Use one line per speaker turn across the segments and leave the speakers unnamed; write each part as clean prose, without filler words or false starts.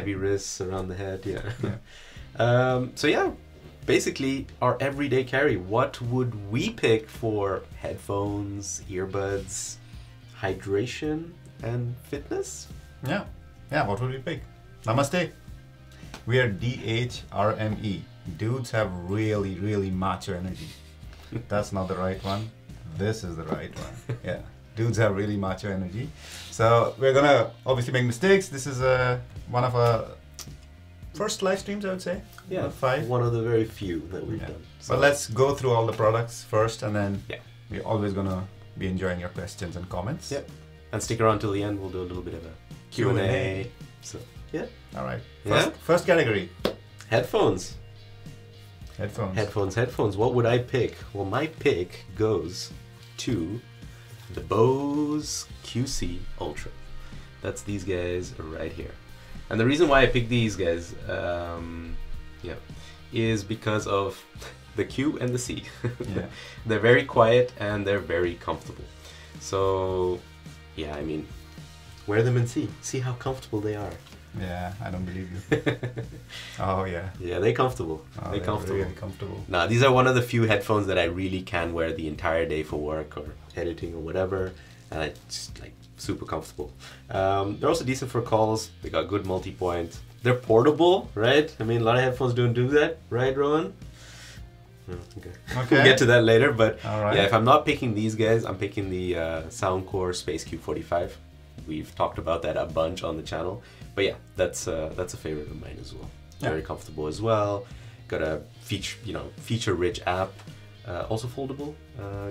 heavy wrists around the head. Yeah. So yeah, basically our everyday carry. What would we pick for headphones, earbuds, hydration, and fitness?
Yeah. What would we pick? Namaste. We are DHRME. Dudes have really, really macho energy. That's not the right one. This is the right one. Yeah. Dudes have really macho energy. So we're gonna obviously make mistakes. This is one of our first live streams, I would say.
Yeah,
5.
One of the very few that we've done. So.
But let's go through all the products first, and then we're always gonna be enjoying your questions and comments.
Yep. And stick around till the end. We'll do a little bit of a Q&A. So yeah.
All right.
Yeah.
First category.
Headphones. Headphones. What would I pick? Well, my pick goes to the Bose QC Ultra. That's these guys right here. And the reason why I picked these guys, is because of the Q and the C. They're very quiet and they're very comfortable. So, yeah, I mean, wear them and see. See how comfortable they are.
Yeah, I don't believe you. Oh yeah.
Yeah, they're comfortable.
They're comfortable. Really comfortable.
Nah, these are one of the few headphones that I really can wear the entire day for work or editing or whatever, and it's just like super comfortable. They're also decent for calls. They got good multi-point. They're portable, right? I mean, a lot of headphones don't do that, right, Rowan? Okay. We'll get to that later, but yeah, if I'm not picking these guys, I'm picking the Soundcore Space Q45. We've talked about that a bunch on the channel, but yeah, that's a favorite of mine as well. Very comfortable as well. Got a feature-rich app, also foldable,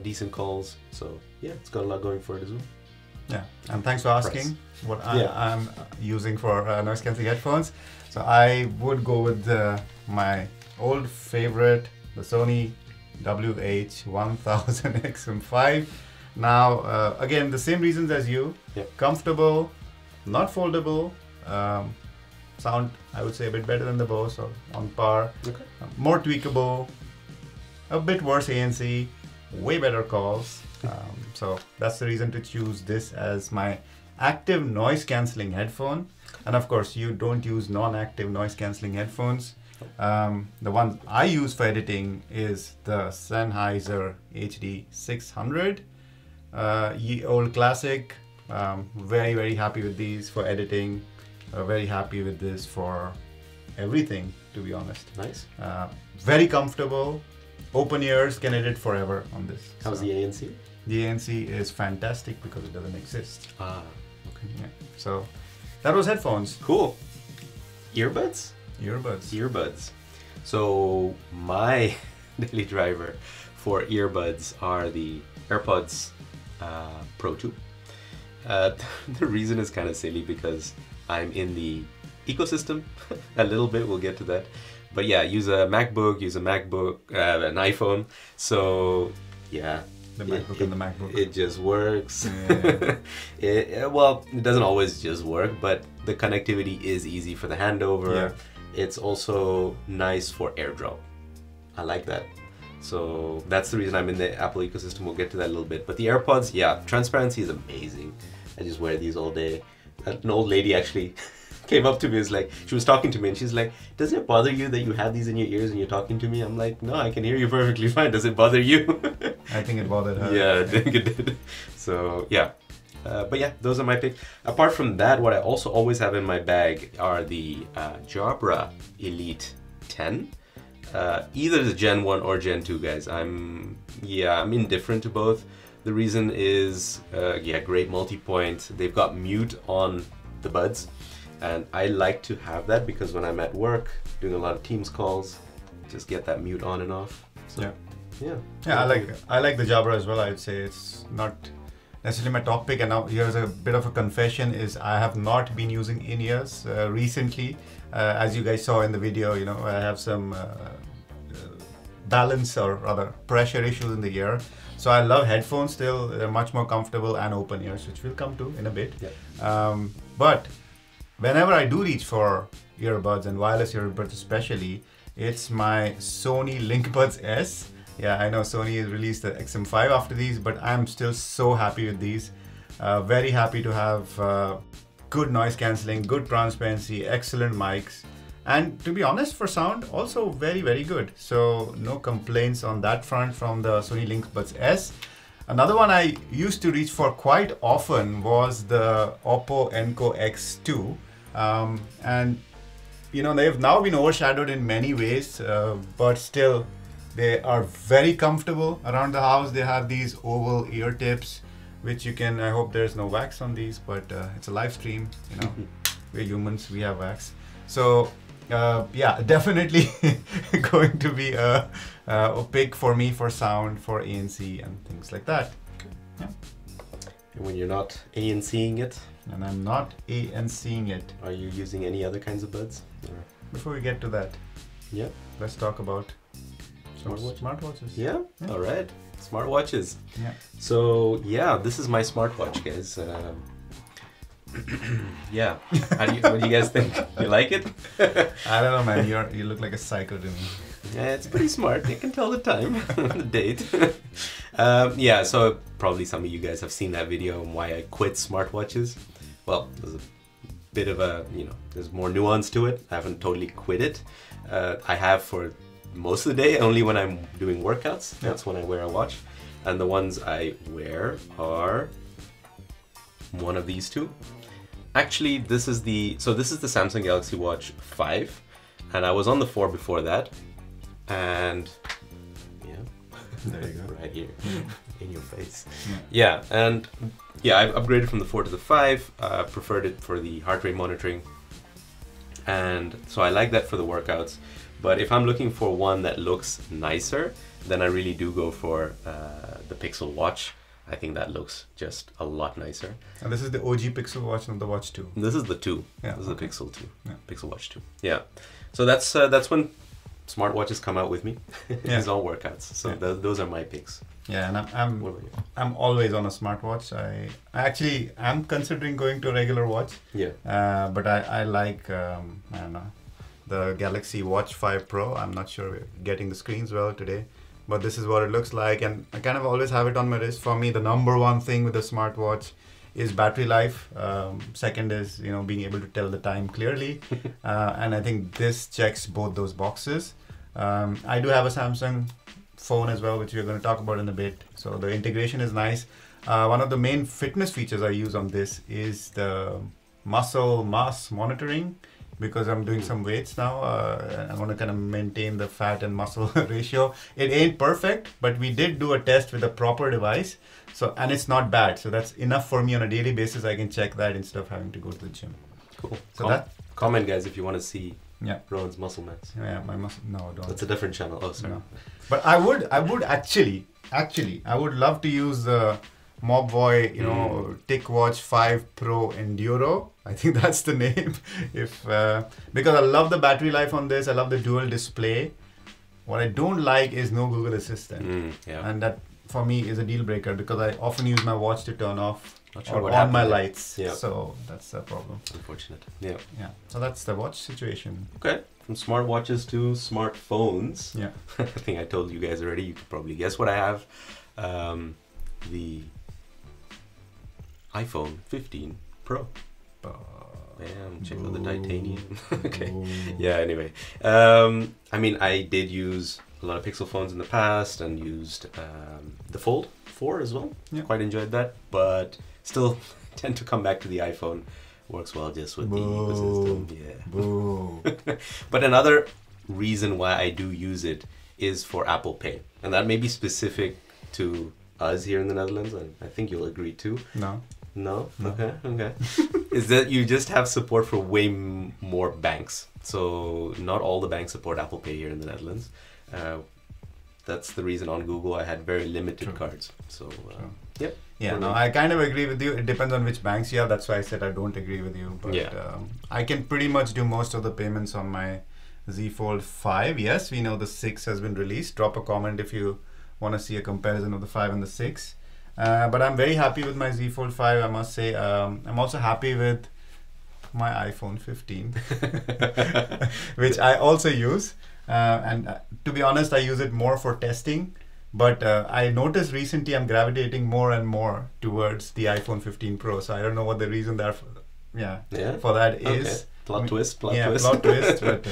decent calls. So yeah, it's got a lot going for it as well.
Yeah, and thanks for asking what I'm using for noise cancelling headphones. So I would go with my old favorite, the Sony WH-1000 XM5. Now, again, the same reasons as you. Comfortable, not foldable, sound, I would say, a bit better than the Bose, or on par. More tweakable, a bit worse ANC, way better calls. So that's the reason to choose this as my active noise cancelling headphone. And of course, you don't use non-active noise cancelling headphones. The one I use for editing is the Sennheiser HD 600. Old classic. Very, very happy with these for editing. Very happy with this for everything, to be honest.
Nice.
Very comfortable. Open ears, can edit forever on this.
How's the ANC?
The ANC is fantastic because it doesn't exist.
Ah, okay.
Yeah. So that was headphones.
Cool. Earbuds? Earbuds. So my daily driver for earbuds are the Earbuds Pro 2. The reason is kind of silly because I'm in the ecosystem a little bit. We'll get to that. But yeah, use a MacBook, an iPhone. So yeah.
The MacBook and the MacBook.
It just works. Yeah. Well, it doesn't always just work, but the connectivity is easy for the handover. Yeah. It's also nice for AirDrop. I like that. So that's the reason I'm in the Apple ecosystem. We'll get to that a little bit. But the AirPods, yeah, transparency is amazing. I just wear these all day. An old lady actually came up to me, she was talking to me and she's like, does it bother you that you have these in your ears and you're talking to me? I'm like, no, I can hear you perfectly fine. Does it bother you?
I think it bothered her.
Yeah, I think it did. So yeah. But yeah, those are my picks. Apart from that, what I also always have in my bag are the Jabra Elite 10. Either the Gen 1 or Gen 2, guys. I'm indifferent to both. The reason is, great multi-point. They've got mute on the buds. And I like to have that because when I'm at work, doing a lot of Teams calls, just get that mute on and off. So, yeah, I like the Jabra as well. I'd say it's not necessarily my top pick. And now here's a bit of a confession: is I have not been using in-ears recently. As you guys saw in the video, I have some balance or rather pressure issues in the ear. So I love headphones still. They're much more comfortable, and open ears, which we'll come to in a bit. But whenever I do reach for earbuds and wireless earbuds especially, it's my Sony LinkBuds S. Yeah, I know Sony has released the XM5 after these, but I'm still so happy with these. Very happy to have
good noise cancelling, good transparency, excellent mics. And to be honest, for sound, also very, very good. So no complaints on that front from the Sony Link-Buds S. Another one I used to reach for quite often was the Oppo Enco X2. And you know, they've now been overshadowed in many ways, but still they are very comfortable around the house. They have these oval ear tips, which you can, I hope there's no wax on these, but it's a live stream, you know, we're humans, we have wax. So yeah, definitely going to be a pick for me for sound, for ANC and things like that. Yeah.
And when you're not ANCing it?
And I'm not ANCing it.
Are you using any other kinds of buds? Or?
Before we get to that,
yeah,
let's talk about
smartwatches.
Yeah?
Yeah, all right. Smartwatches.
Yeah.
So yeah, this is my smartwatch, guys. Yeah. What do you guys think? You like it?
I don't know, man. You look like a psycho to me.
Yeah, it's pretty smart. You can tell the time, the date. Yeah, so probably some of you guys have seen that video on why I quit smartwatches. Well, there's a bit of a, you know, there's more nuance to it. I haven't totally quit it. I have for most of the day, only when I'm doing workouts. That's when I wear a watch. And the ones I wear are one of these two. Actually, this is the Samsung Galaxy Watch 5, and I was on the 4 before that. And yeah,
there you go,
right here in your face. Yeah, and yeah, I've upgraded from the 4 to the 5. Preferred it for the heart rate monitoring, and so I like that for the workouts. But if I'm looking for one that looks nicer, then I really do go for the Pixel Watch. I think that looks just a lot nicer.
And this is the OG Pixel Watch, not the Watch 2.
This is the 2.
Yeah,
this is the Pixel 2.
Yeah.
Pixel Watch 2. Yeah. So that's when smartwatches come out with me.
Yeah.
It's all workouts. So
yeah.
Those are my picks.
Yeah, and I'm always on a smartwatch. I actually am considering going to a regular watch.
Yeah.
But I like I don't know, the Galaxy Watch 5 Pro. I'm not sure we're getting the screens well today, but this is what it looks like, and I kind of always have it on my wrist. For me, the number one thing with a smartwatch is battery life. Second is, you know, being able to tell the time clearly, and I think this checks both those boxes. I do have a Samsung phone as well, which we're going to talk about in a bit. So the integration is nice. One of the main fitness features I use on this is the muscle mass monitoring, because I'm doing some weights now. I want to kind of maintain the fat and muscle ratio. It ain't perfect, but we did do a test with a proper device. So, and it's not bad. So that's enough for me on a daily basis. I can check that instead of having to go to the gym.
Cool.
So
comment, guys, if you want to see
yeah,
Rowan's muscle mass.
Yeah, my muscle. No, don't.
That's a different channel. Oh, sorry.
No. But I would actually, I would love to use the Mobvoi, you know, TicWatch 5 Pro Enduro. I think that's the name. If because I love the battery life on this. I love the dual display. What I don't like is no Google Assistant,
yeah.
and that for me is a deal breaker, because I often use my watch to turn off
Sure
or on my lights.
Yeah.
So that's a problem.
Unfortunate. Yeah.
Yeah. So that's the watch situation.
Okay. From smartwatches to smartphones.
Yeah.
I think I told you guys already. You could probably guess what I have. The iPhone 15 Pro. Bam, check out the titanium. Okay. Yeah, anyway. I mean, I did use a lot of Pixel phones in the past and used the Fold 4 as well.
Yeah.
Quite enjoyed that, but still tend to come back to the iPhone. Works well just with the ecosystem. Yeah.
Boo.
But another reason why I do use it is for Apple Pay. And that may be specific to us here in the Netherlands, and I think you'll agree too.
No.
No? Okay. Is that you just have support for way more banks. So not all the banks support Apple Pay here in the Netherlands. That's the reason on Google I had very limited cards. So, yep.
Yeah, no, I kind of agree with you. It depends on which banks you have. That's why I said I don't agree with you. But I can pretty much do most of the payments on my Z Fold 5. Yes, we know the 6 has been released. Drop a comment if you want to see a comparison of the 5 and the 6. But I'm very happy with my Z Fold 5, I must say. I'm also happy with my iPhone 15, which I also use. And to be honest, I use it more for testing. But I noticed recently I'm gravitating more and more towards the iPhone 15 Pro. So I don't know what the reason for that is
plot twist.
Plot twist. But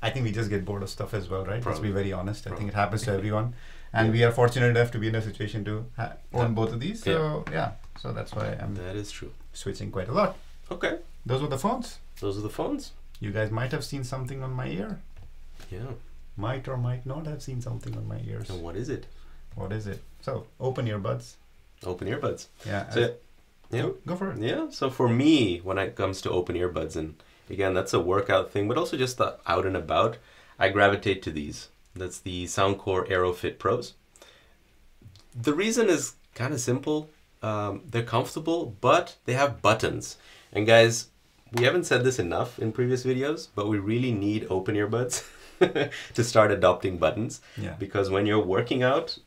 I think we just get bored of stuff as well, right? Let's be very honest. I think it happens to everyone, and we are fortunate enough to be in a situation to own both of these. So so that's why I'm.
That is true.
Switching quite a lot.
Okay.
Those were the phones.
Those are the phones.
You guys might have seen something on my ear.
Yeah.
Might or might not have seen something on my ears.
And what is it?
What is it? So open earbuds.
Open earbuds.
Yeah.
So,
go for it.
Yeah. So for me, when it comes to open earbuds, and again, that's a workout thing, but also just the out and about, I gravitate to these. That's the Soundcore AeroFit Pros. The reason is kind of simple. They're comfortable, but they have buttons. And guys, we haven't said this enough in previous videos, but we really need open earbuds to start adopting buttons.
Yeah.
Because when you're working out,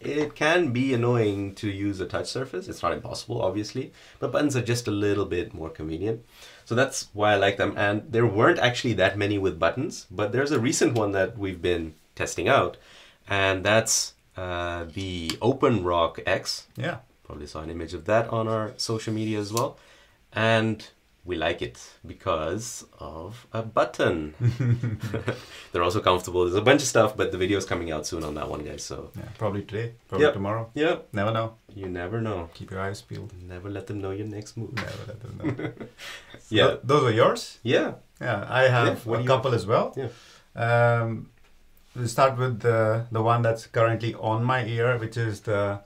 it can be annoying to use a touch surface. It's not impossible, obviously, but buttons are just a little bit more convenient. So that's why I like them. And there weren't actually that many with buttons, but there's a recent one that we've been testing out, and that's the Open Rock X.
Yeah.
Probably saw an image of that on our social media as well. And we like it because of a button. They're also comfortable. There's a bunch of stuff, but the video is coming out soon on that one, guys. So
probably today, probably tomorrow.
Yeah.
Never know.
You never know.
Keep your eyes peeled.
Never let them know your next move.
Never let them know.
Yeah.
Those are yours?
Yeah.
Yeah, I have a couple as well.
Yeah.
We'll start with the one that's currently on my ear, which is the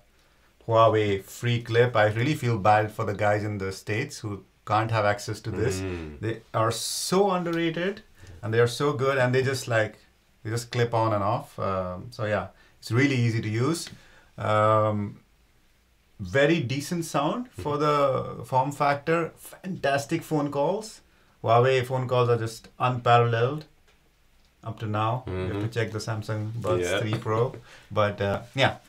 Huawei Free Clip. I really feel bad for the guys in the States who can't have access to this. They are so underrated and they are so good, and they just clip on and off. So yeah, it's really easy to use. Very decent sound for the form factor. Fantastic phone calls. Huawei phone calls are just unparalleled up to now. You have to check the Samsung Buds 3 Pro. But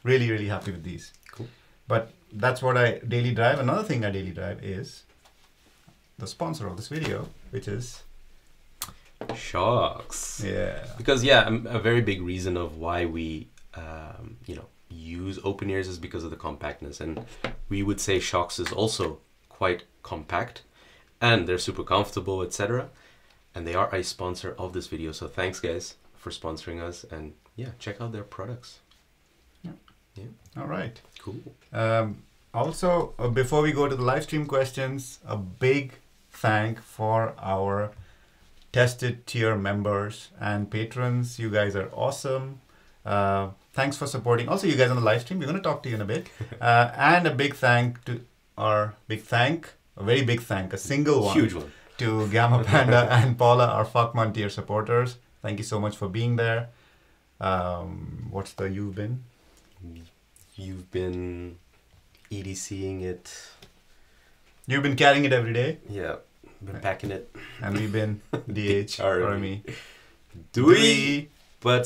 really, really happy with these.
Cool.
But that's what I daily drive. Another thing I daily drive is the sponsor of this video, which is
Shocks.
Yeah.
Because a very big reason of why we use open ears is because of the compactness, and we would say Shocks is also quite compact, and they're super comfortable, etc. And they are a sponsor of this video, so thanks guys for sponsoring us, and check out their products. Yeah.
All right.
Cool.
Also, before we go to the live stream questions, a big thank for our tested tier members and patrons. You guys are awesome. Thanks for supporting. Also, you guys on the live stream, we're going to talk to you in a bit. And a big thank to a very big thank, a single one.
Huge one.
To Gamma Panda and Paula, our Fuckman tier supporters. Thank you so much for being there. What's the you've been?
You've been EDCing it.
You've been carrying it every day.
Yeah, been packing it.
And we've been DHRME.
Do we? But